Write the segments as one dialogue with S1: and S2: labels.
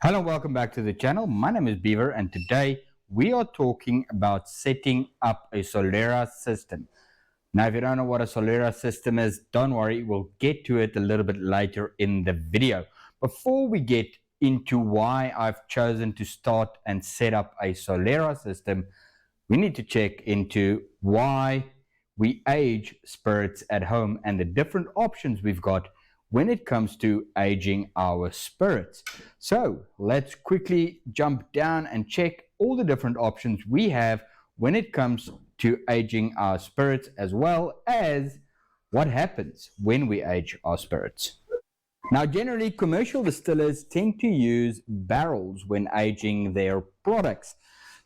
S1: Hello, welcome back to the channel. My name is Beaver and today we are talking about setting up a Solera system. Now, if you don't know what a Solera system is, don't worry, we'll get to it a little bit later in the video. Before we get into why I've chosen to start and set up a Solera system, we need to check into why we age spirits at home and the different options we've got when it comes to aging our spirits. So let's quickly jump down and check all the different options we have when it comes to aging our spirits, as well as what happens when we age our spirits. Now, generally, commercial distillers tend to use barrels when aging their products.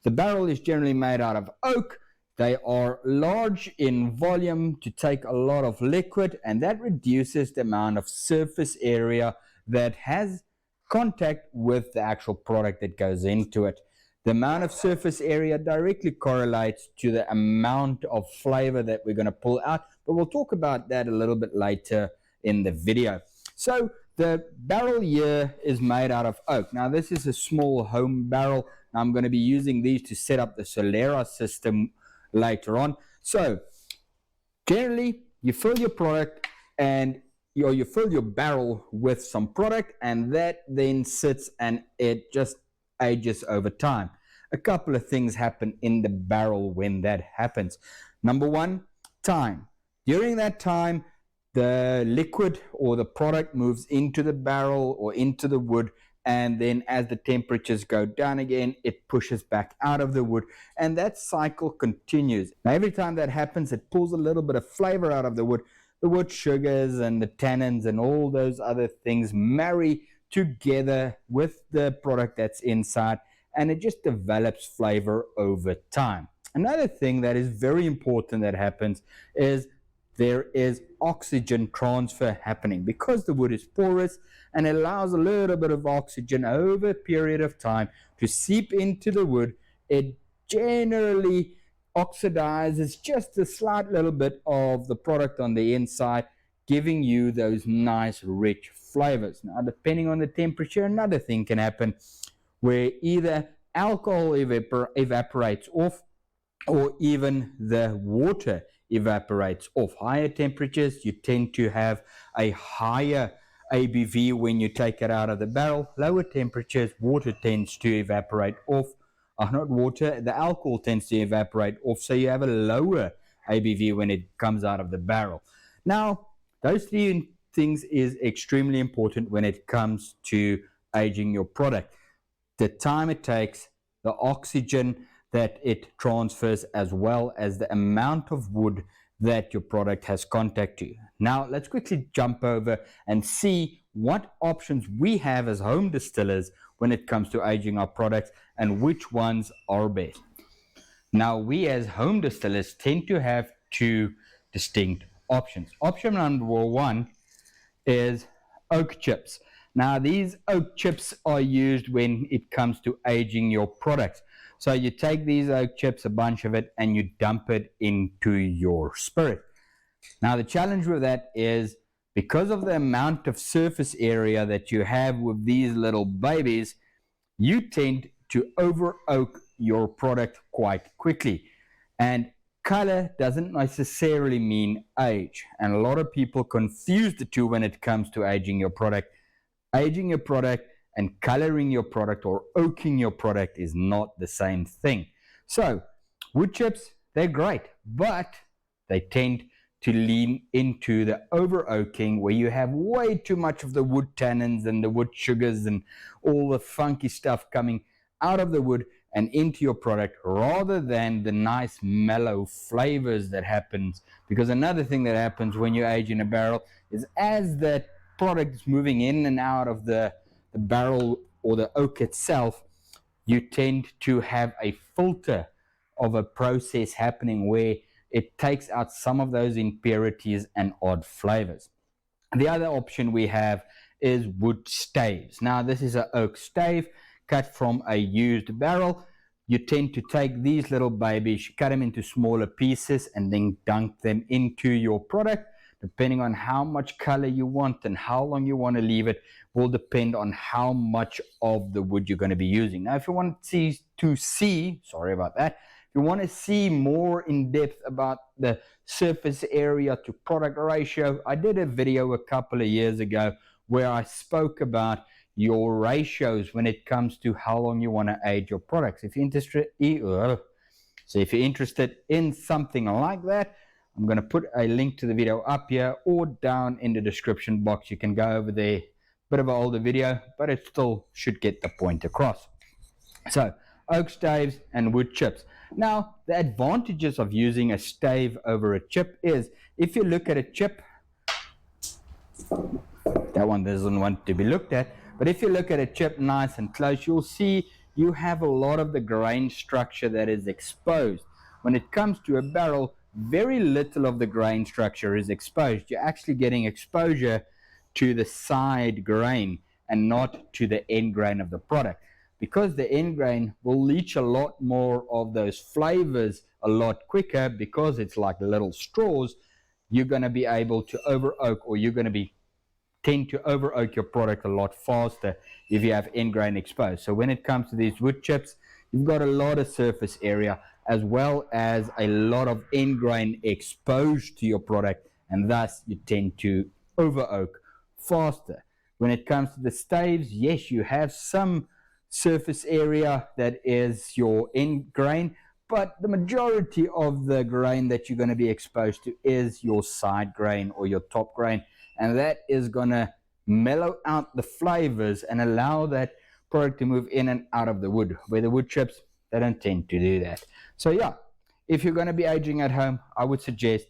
S1: The barrel is generally made out of oak. They are large in volume to take a lot of liquid, and that reduces the amount of surface area that has contact with the actual product that goes into it. The amount of surface area directly correlates to the amount of flavor that we're going to pull out, but we'll talk about that a little bit later in the video. So the barrel here is made out of oak. Now, this is a small home barrel. I'm going to be using these to set up the Solera system later on. So generally, you fill your product and you fill your barrel with some product, and that then sits and it just ages over time. A couple of things happen in the barrel when that happens. Number one, time. During that time, the liquid or the product moves into the barrel or into the wood, and then as the temperatures go down again, it pushes back out of the wood, and that cycle continues. Now, every time that happens, it pulls a little bit of flavor out of the wood sugars and the tannins and all those other things marry together with the product that's inside, and it just develops flavor over time. Another thing that is very important that happens is there is oxygen transfer happening because the wood is porous, and it allows a little bit of oxygen over a period of time to seep into the wood. It generally oxidizes just a slight little bit of the product on the inside, giving you those nice rich flavors. Now, depending on the temperature, another thing can happen where either alcohol evaporates off or even the water evaporates off. Higher temperatures, you tend to have a higher ABV when you take it out of the barrel. Lower temperatures, water tends to evaporate off. Not water, the alcohol tends to evaporate off, so you have a lower ABV when it comes out of the barrel. Now, those three things is extremely important when it comes to aging your product. The time it takes, the oxygen that it transfers, as well as the amount of wood that your product has contact to. Now, let's quickly jump over and see what options we have as home distillers when it comes to aging our products and which ones are best. Now, we as home distillers tend to have two distinct options. Option number one is oak chips. Now, these oak chips are used when it comes to aging your products. So you take these oak chips, a bunch of it, and you dump it into your spirit. Now, the challenge with that is because of the amount of surface area that you have with these little babies, you tend to over oak your product quite quickly. And color doesn't necessarily mean age. And a lot of people confuse the two when it comes to aging your product. Aging your product and coloring your product or oaking your product is not the same thing. So wood chips, they're great, but they tend to lean into the over oaking, where you have way too much of the wood tannins and the wood sugars and all the funky stuff coming out of the wood and into your product, rather than the nice mellow flavors that happens. Because another thing that happens when you age in a barrel is as that product is moving in and out of the barrel or the oak itself, you tend to have a filter of a process happening where it takes out some of those impurities and odd flavors. The other option we have is wood staves. Now, this is an oak stave cut from a used barrel. You tend to take these little babies, cut them into smaller pieces, and then dunk them into your product
S2: depending on how much color you want and how long you want to leave it, will depend on how much of the wood you're going to be using. Now, if you want to see, sorry about that, if you want to see more in depth about the surface area to product ratio, I did a video a couple of years ago where I spoke about your ratios when it comes to how long you want to age your products. If you're interested in something like that, I'm going to put a link to the video up here or down in the description box. You can go over there. Bit of an older video, but it still should get the point across. So, oak staves and wood chips. Now, the advantages of using a stave over a chip is, if you look at a chip, that one doesn't want to be looked at, but if you look at a chip nice and close, you'll see you have a lot of the grain structure that is exposed. When it comes to a barrel, very little of the grain structure is exposed. You're actually getting exposure to the side grain and not to the end grain of the product, because the end grain will leach a lot more of those flavors a lot quicker. Because it's like little straws, you're going to be able to over oak, or you're going to tend to over oak your product a lot faster if you have end grain exposed. So when it comes to these wood chips, you've got a lot of surface area as well as a lot of end grain exposed to your product, and thus you tend to over oak faster. When it comes to the staves, yes, you have some surface area that is your end grain, but the majority of the grain that you're going to be exposed to is your side grain or your top grain, and that is going to mellow out the flavors and allow that product to move in and out of the wood, where the wood chips, they don't tend to do that. So yeah, if you're going to be aging at home, I would suggest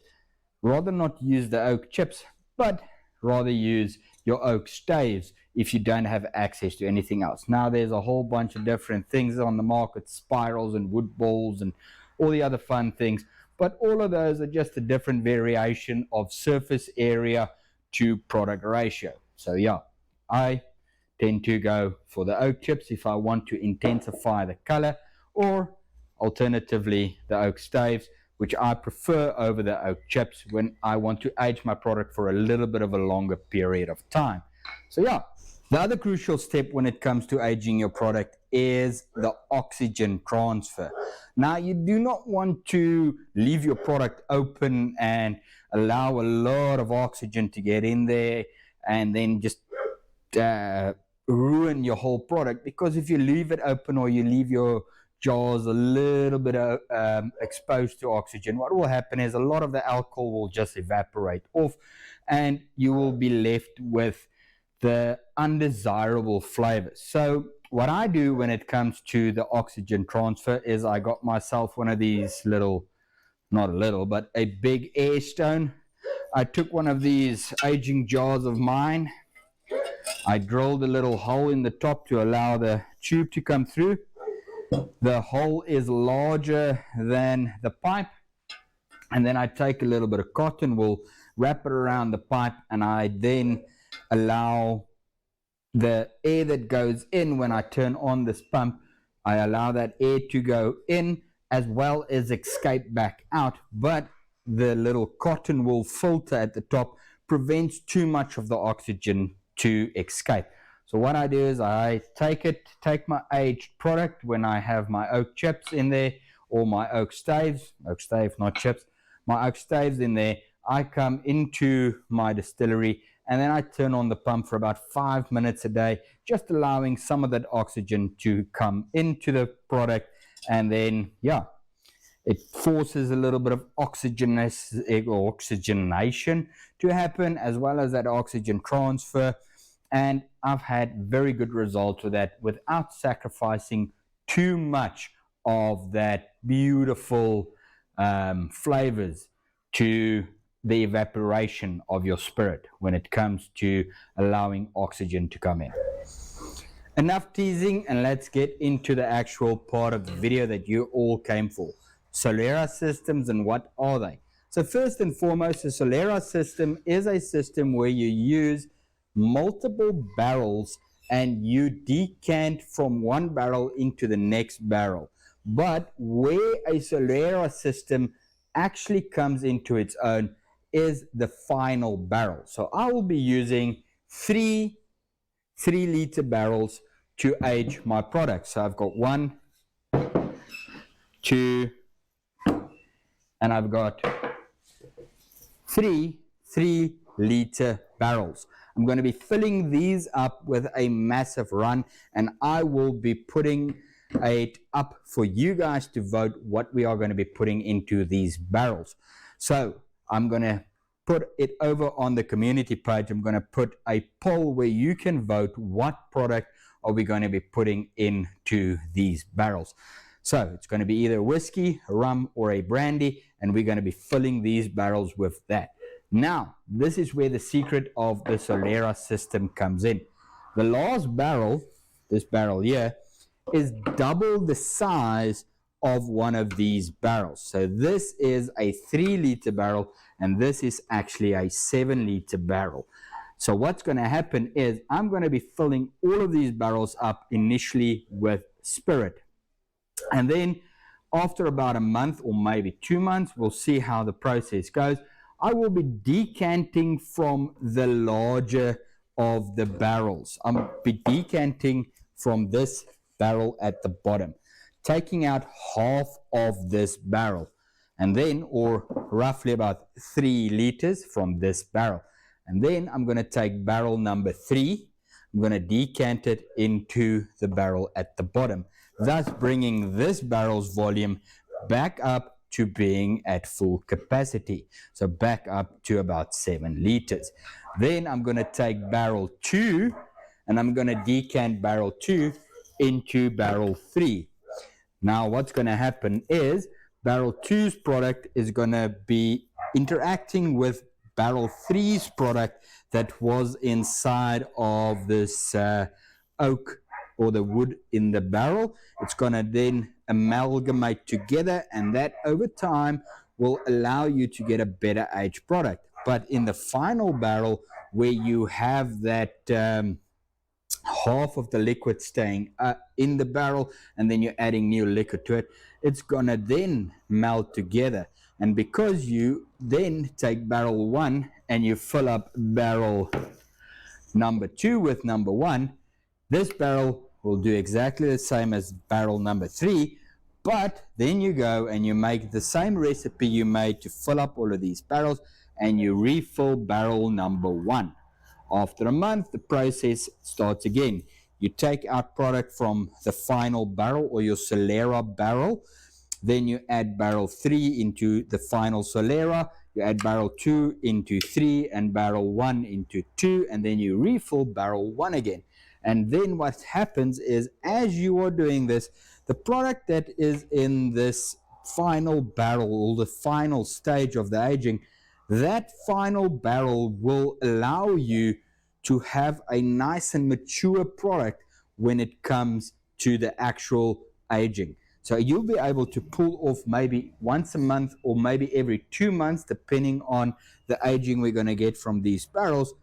S2: rather not use the oak chips, but rather use your oak staves if you don't have access to anything else. Now, there's a whole bunch of different things on the market, spirals and wood balls and all the other fun things, but all of those are just a different variation of surface area to product ratio. So yeah, I tend to go for the oak chips if I want to intensify the color, or alternatively the oak staves, which I prefer over the oak chips when I want to age my product for a little bit of a longer period of time. So yeah, the other crucial step when it comes to aging your product is the oxygen transfer. Now, you do not want to leave your product open and allow a lot of oxygen to get in there and then just ruin your whole product, because if you leave it open or you leave your jars a little bit exposed to oxygen, what will happen is a lot of the alcohol will just evaporate off and you will be left with the undesirable flavors. So what I do when it comes to the oxygen transfer is I got myself one of these little, not a little, but a big air stone. I took one of these aging jars of mine. I drilled a little hole in the top to allow the tube to come through. The hole is larger than the pipe, and then I take a little bit of cotton wool, wrap it around the pipe, and I then allow the air that goes in when I turn on this pump, I allow that air to go in as well as escape back out, but the little cotton wool filter at the top prevents too much of the oxygen to escape. So what I do is I take my aged product when I have my oak chips in there, or my oak staves, not chips, my oak staves in there. I come into my distillery and then I turn on the pump for about 5 minutes a day, just allowing some of that oxygen to come into the product, and then yeah, it forces a little bit of oxygenation to happen, as well as that oxygen transfer. And I've had very good results with that without sacrificing too much of that beautiful flavors to the evaporation of your spirit when it comes to allowing oxygen to come in. Enough teasing, and let's get into the actual part of the video that you all came for. Solera systems, and what are they? So first and foremost, a Solera system is a system where you use multiple barrels and you decant from one barrel into the next barrel. But where a Solera system actually comes into its own is the final barrel. So I will be using three 3-liter barrels to age my product. So I've got 1, 2, and I've got 3-liter barrels. I'm going to be filling these up with a massive run, and I will be putting it up for you guys to vote what we are going to be putting into these barrels. So I'm going to put it over on the community page. I'm going to put a poll where you can vote what product are we going to be putting into these barrels. So it's going to be either whiskey, rum, or a brandy, and we're going to be filling these barrels with that. Now, this is where the secret of the Solera system comes in. The last barrel, this barrel here, is double the size of one of these barrels. So this is a 3-liter barrel, and this is actually a 7-liter barrel. So what's going to happen is I'm going to be filling all of these barrels up initially with spirit. And then after about a month or maybe 2 months, we'll see how the process goes. I will be decanting from the larger of the barrels. I'll be decanting from this barrel at the bottom, taking out half of this barrel, and then, or roughly about 3 liters from this barrel. And then I'm going to take barrel number 3. I'm going to decant it into the barrel at the bottom, thus bringing this barrel's volume back up to being at full capacity. So back up to about 7 liters. Then I'm going to take barrel 2 and I'm going to decant barrel 2 into barrel 3. Now what's going to happen is barrel 2's product is going to be interacting with barrel 3's product that was inside of this oak or the wood in the barrel. It's going to then amalgamate together, and that over time will allow you to get a better aged product. But in the final barrel, where you have that half of the liquid staying in the barrel and then you're adding new liquid to it, it's going to then melt together. And because you then take barrel 1 and you fill up barrel number 2 with number 1, this barrel will do exactly the same as barrel number 3, but then you go and you make the same recipe you made to fill up all of these barrels, and you refill barrel number 1. After a month, the process starts again. You take out product from the final barrel or your Solera barrel, then you add barrel 3 into the final Solera, you add barrel 2 into 3 and barrel 1 into 2, and then you refill barrel 1 again. And then what happens is, as you are doing this, the product that is in this final barrel or the final stage of the aging, that final barrel will allow you to have a nice and mature product when it comes to the actual aging. So you'll be able to pull off maybe once a month or maybe every 2 months, depending on the aging we're going to get from these barrels.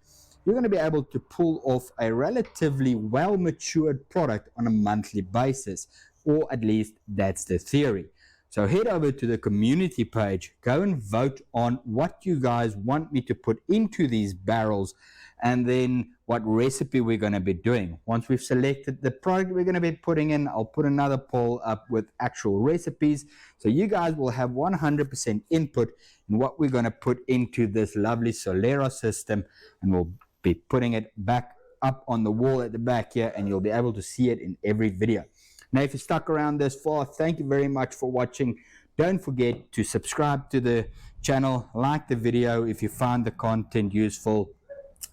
S2: You're going to be able to pull off a relatively well-matured product on a monthly basis, or at least that's the theory. So head over to the community page, go and vote on what you guys want me to put into these barrels, and then what recipe we're going to be doing. Once we've selected the product we're going to be putting in, I'll put another poll up with actual recipes, so you guys will have 100% input in what we're going to put into this lovely Solera system, and we'll be putting it back up on the wall at the back here, and you'll be able to see it in every video. Now, if you stuck around this far, thank you very much for watching. Don't forget to subscribe to the channel, like the video if you found the content useful,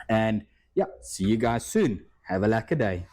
S2: and yeah, see you guys soon. Have a lucky day.